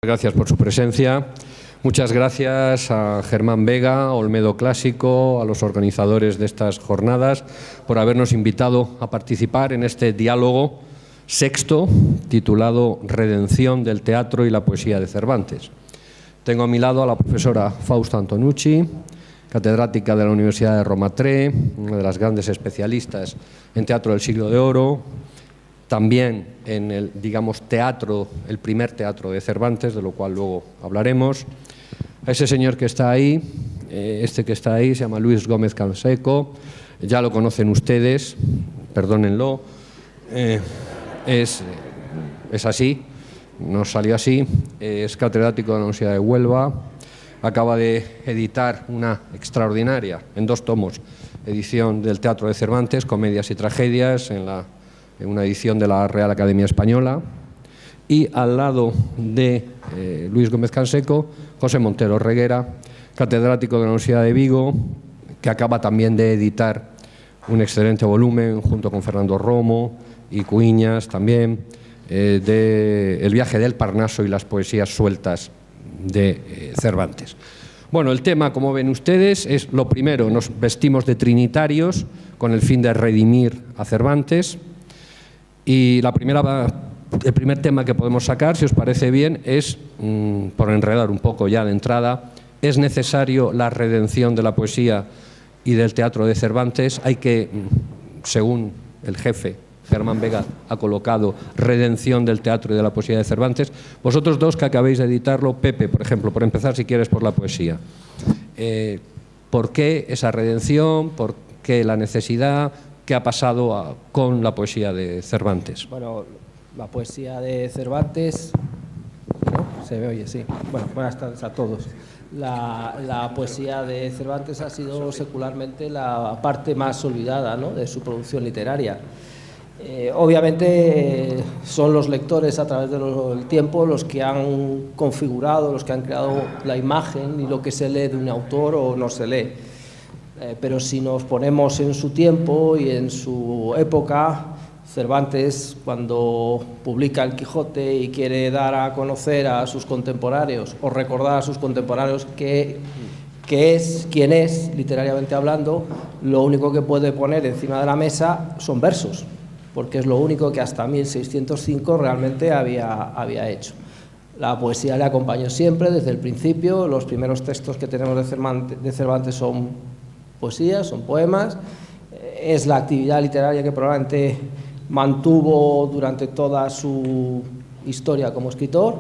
Gracias por su presencia. Muchas gracias a Germán Vega, Olmedo Clásico, a los organizadores de estas jornadas, por habernos invitado a participar en este diálogo sexto titulado Redención del teatro y la poesía de Cervantes. Tengo a mi lado a la profesora Fausta Antonucci, catedrática de la Universidad de Roma III, una de las grandes especialistas en teatro del siglo de oro, también en el, digamos, teatro, el primer teatro de Cervantes, de lo cual luego hablaremos. A ese señor que está ahí, este que está ahí, se llama Luis Gómez Canseco, ya lo conocen ustedes, perdónenlo, es así, nos salió así, es catedrático de la Universidad de Huelva, acaba de editar una extraordinaria, en 2 tomos, edición del teatro de Cervantes, Comedias y Tragedias, en una edición de la Real Academia Española, y al lado de Luis Gómez Canseco, José Montero Reguera, catedrático de la Universidad de Vigo, que acaba también de editar un excelente volumen, junto con Fernando Romo y Cuiñas también, de El viaje del Parnaso y las poesías sueltas de Cervantes. Bueno, el tema, como ven ustedes, es lo primero, nos vestimos de trinitarios con el fin de redimir a Cervantes. Y el primer tema que podemos sacar, si os parece bien, es, por enredar un poco ya de entrada, ¿es necesario la redención de la poesía y del teatro de Cervantes? Hay que, según el jefe Germán Vega ha colocado, redención del teatro y de la poesía de Cervantes. Vosotros dos que acabáis de editarlo, Pepe, por ejemplo, por empezar, si quieres, por la poesía. ¿Por qué esa redención? ¿Por qué la necesidad? ¿Qué ha pasado con la poesía de Cervantes? Bueno, la poesía de Cervantes, ¿no? Se me oye, sí. Bueno, buenas tardes a todos. La poesía de Cervantes ha sido secularmente la parte más olvidada, ¿no?, de su producción literaria. Obviamente son los lectores a través del tiempo los que han configurado, los que han creado la imagen y lo que se lee de un autor o no se lee. Pero si nos ponemos en su tiempo y en su época, Cervantes, cuando publica El Quijote y quiere dar a conocer a sus contemporáneos o recordar a sus contemporáneos quién es, literariamente hablando, lo único que puede poner encima de la mesa son versos, porque es lo único que hasta 1605 realmente había hecho. La poesía le acompañó siempre, desde el principio. Los primeros textos que tenemos de Cervantes son poesías, son poemas. Es la actividad literaria que probablemente mantuvo durante toda su historia como escritor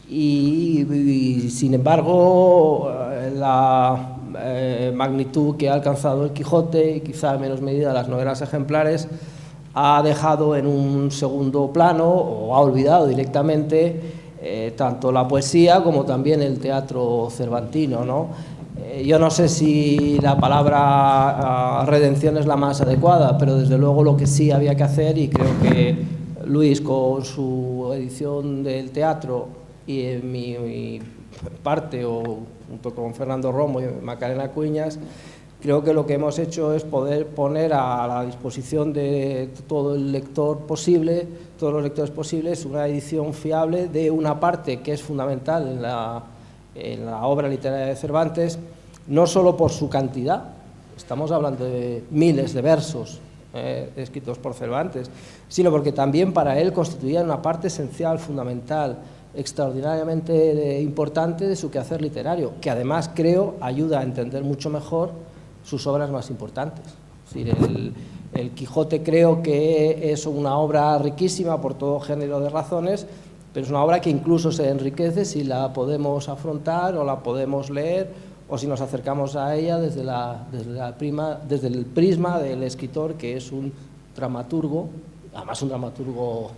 y sin embargo la magnitud que ha alcanzado El Quijote y quizá en menos medida las novelas ejemplares ha dejado en un segundo plano o ha olvidado directamente tanto la poesía como también el teatro cervantino, ¿no? Yo no sé si la palabra redención es la más adecuada, pero desde luego lo que sí había que hacer, y creo que Luis con su edición del teatro y en mi parte, o junto con Fernando Romo y Macarena Cuiñas, creo que lo que hemos hecho es poder poner a la disposición de todo el lector posible, todos los lectores posibles, una edición fiable de una parte que es fundamental en la obra literaria de Cervantes, no solo por su cantidad, estamos hablando de miles de versos escritos por Cervantes, sino porque también para él constituía una parte esencial, fundamental, extraordinariamente importante de su quehacer literario, que además creo ayuda a entender mucho mejor sus obras más importantes. Es decir, el Quijote creo que es una obra riquísima por todo género de razones, pero es una obra que incluso se enriquece si la podemos afrontar o la podemos leer, o si nos acercamos a ella desde el prisma del escritor, que es un dramaturgo, además un dramaturgo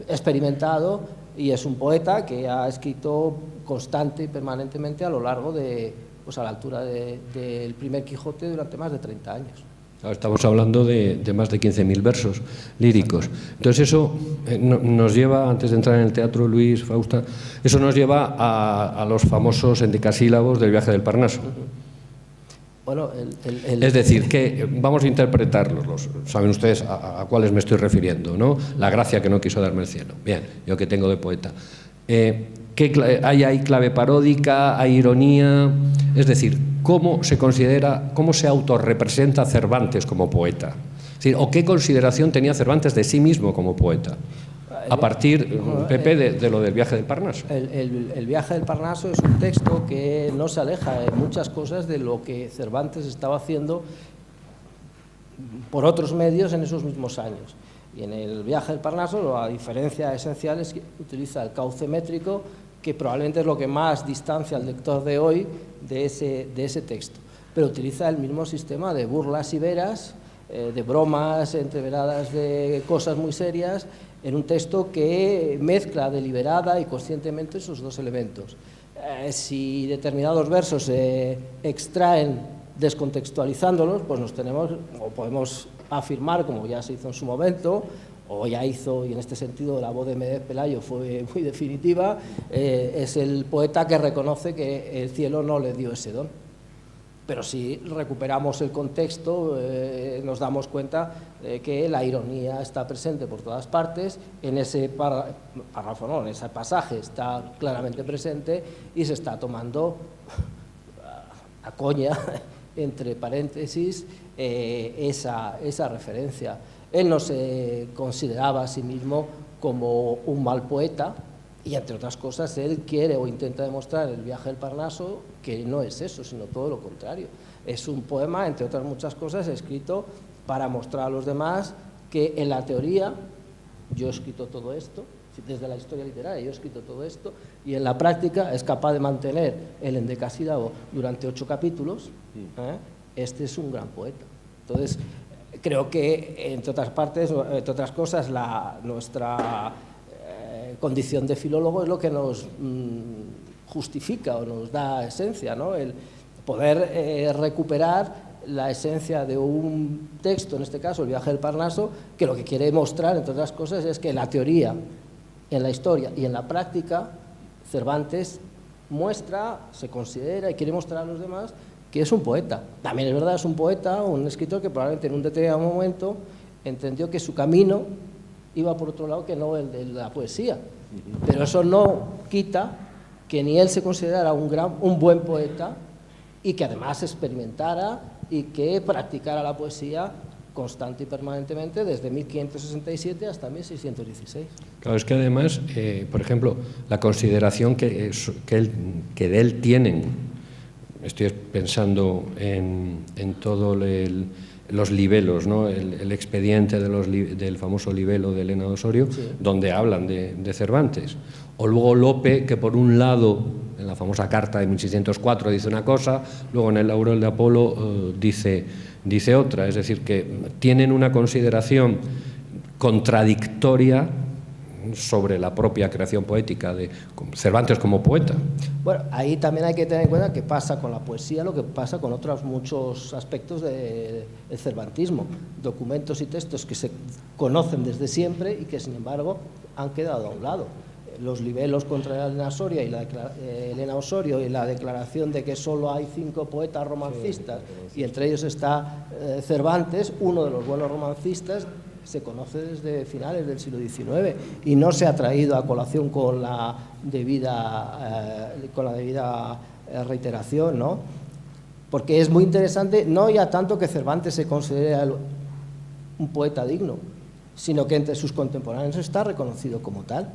experimentado, y es un poeta que ha escrito constante y permanentemente a lo largo de, pues a la altura del primer Quijote durante más de 30 años. Estamos hablando de más de 15.000 versos líricos. Entonces eso nos lleva, antes de entrar en el teatro, Luis, Fausta, eso nos lleva a los famosos endecasílabos del viaje del Parnaso. Bueno, es decir, que vamos a interpretarlos, saben ustedes a cuáles me estoy refiriendo, ¿no? La gracia que no quiso darme el cielo. Bien, yo que tengo de poeta. ¿Hay clave paródica, hay ironía? Es decir, ¿cómo se considera, cómo se autorrepresenta Cervantes como poeta? Es decir, ¿o qué consideración tenía Cervantes de sí mismo como poeta? A partir, Pepe, de lo del viaje del Parnaso. El viaje del Parnaso es un texto que no se aleja en muchas cosas de lo que Cervantes estaba haciendo por otros medios en esos mismos años. Y en el viaje del Parnaso la diferencia esencial es que utiliza el cauce métrico, que probablemente es lo que más distancia al lector de hoy de ese texto. Pero utiliza el mismo sistema de burlas y veras, de bromas entreveradas de cosas muy serias, en un texto que mezcla deliberada y conscientemente esos dos elementos. Si determinados versos se extraen descontextualizándolos, pues podemos afirmar, como ya se hizo en su momento, o ya hizo, y en este sentido la voz de Medez Pelayo fue muy definitiva, es el poeta que reconoce que el cielo no le dio ese don. Pero si recuperamos el contexto, nos damos cuenta de que la ironía está presente por todas partes, en ese párrafo, no, en ese pasaje está claramente presente y se está tomando a coña, entre paréntesis, esa referencia. Él no se consideraba a sí mismo como un mal poeta, y entre otras cosas él quiere o intenta demostrar en el viaje del Parnaso que no es eso, sino todo lo contrario. Es un poema, entre otras muchas cosas, escrito para mostrar a los demás que en la teoría yo he escrito todo esto, desde la historia literaria yo he escrito todo esto, y en la práctica es capaz de mantener el endecasílabo durante 8 capítulos. Este es un gran poeta. Entonces, creo que, entre otras cosas, nuestra condición de filólogo es lo que nos justifica o nos da esencia, ¿no? El poder recuperar la esencia de un texto, en este caso el viaje del Parnaso, que lo que quiere mostrar, entre otras cosas, es que en la teoría, en la historia y en la práctica, Cervantes muestra, se considera y quiere mostrar a los demás que es un poeta. También es verdad, es un poeta, un escritor que probablemente en un determinado momento entendió que su camino iba por otro lado que no el de la poesía. Pero eso no quita que ni él se considerara un buen poeta, y que además experimentara y que practicara la poesía constante y permanentemente desde 1567 hasta 1616. Claro, es que además, por ejemplo, la consideración que de él tienen, estoy pensando en todo los libelos, ¿no? El expediente del famoso libelo de Elena de Osorio, sí, donde hablan de Cervantes. O luego Lope, que por un lado, en la famosa carta de 1604 dice una cosa, luego en el Laurel de Apolo dice otra. Es decir, que tienen una consideración contradictoria sobre la propia creación poética de Cervantes como poeta. Bueno, ahí también hay que tener en cuenta que pasa con la poesía lo que pasa con otros muchos aspectos del cervantismo, documentos y textos que se conocen desde siempre y que sin embargo han quedado a un lado. Los libelos contra Elena Osorio y la declaración de que solo hay 5 poetas romancistas, y entre ellos está Cervantes, uno de los buenos romancistas, se conoce desde finales del siglo XIX y no se ha traído a colación con la debida reiteración, ¿no? Porque es muy interesante, no ya tanto que Cervantes se considere un poeta digno, sino que entre sus contemporáneos está reconocido como tal.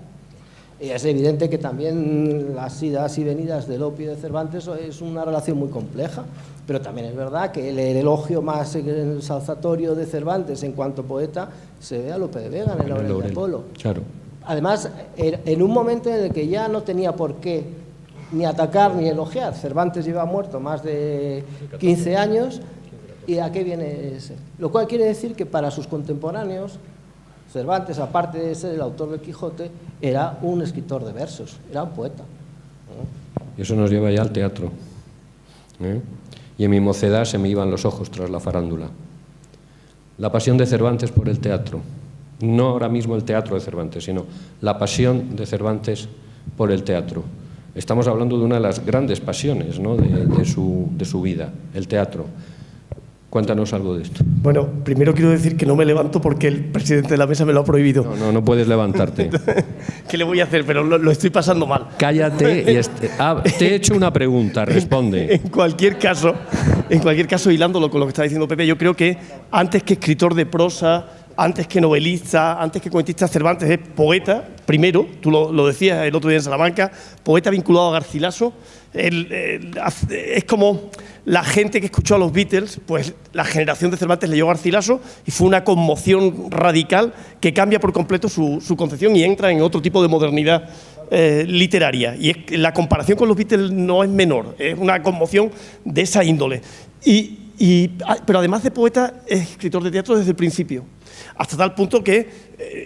Y es evidente que también las idas y venidas de Lope y de Cervantes es una relación muy compleja, pero también es verdad que el elogio más ensalzatorio de Cervantes en cuanto poeta se ve a Lope de Vega en el Laurel de Apolo. Claro. Además, en un momento en el que ya no tenía por qué ni atacar ni elogiar. Cervantes lleva muerto más de 15 años, ¿y a qué viene ese? Lo cual quiere decir que para sus contemporáneos Cervantes, aparte de ser el autor del Quijote, era un escritor de versos, era un poeta. Y eso nos lleva ya al teatro. Y en mi mocedad se me iban los ojos tras la farándula. La pasión de Cervantes por el teatro. No ahora mismo el teatro de Cervantes, sino la pasión de Cervantes por el teatro. Estamos hablando de una de las grandes pasiones, ¿no? de su vida, el teatro. Cuéntanos algo de esto. Bueno, primero quiero decir que no me levanto porque el presidente de la mesa me lo ha prohibido. No puedes levantarte. ¿Qué le voy a hacer? Pero lo estoy pasando mal. Cállate y te he hecho una pregunta, responde. En cualquier caso, hilándolo con lo que está diciendo Pepe, yo creo que antes que escritor de prosa, antes que novelista, antes que cuentista, Cervantes es poeta, primero, tú lo decías el otro día en Salamanca, poeta vinculado a Garcilaso. Es como la gente que escuchó a los Beatles, pues la generación de Cervantes leyó Garcilaso y fue una conmoción radical que cambia por completo su concepción y entra en otro tipo de modernidad literaria. Y la comparación con los Beatles no es menor, es una conmoción de esa índole. Pero además de poeta, es escritor de teatro desde el principio. Hasta tal punto que,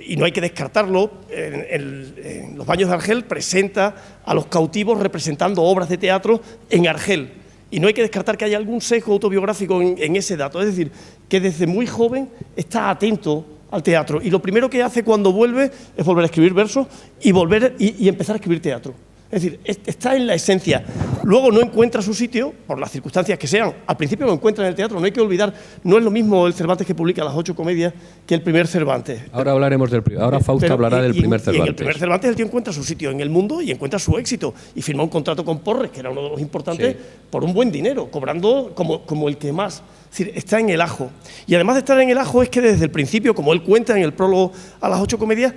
y no hay que descartarlo, en Los baños de Argel presenta a los cautivos representando obras de teatro en Argel. Y no hay que descartar que haya algún sesgo autobiográfico en ese dato. Es decir, que desde muy joven está atento al teatro. Y lo primero que hace cuando vuelve es volver a escribir versos y empezar a escribir teatro. Es decir, está en la esencia. Luego no encuentra su sitio, por las circunstancias que sean. Al principio lo encuentra en el teatro, no hay que olvidar, no es lo mismo el Cervantes que publica las 8 comedias que el primer Cervantes. Ahora hablaremos ahora Fausto hablará del primer Cervantes. Y en el primer Cervantes el tío encuentra su sitio en el mundo y encuentra su éxito. Y firma un contrato con Porres, que era uno de los importantes, sí, por un buen dinero, cobrando como el que más. Es decir, está en el ajo. Y además de estar en el ajo es que desde el principio, como él cuenta en el prólogo a las 8 comedias,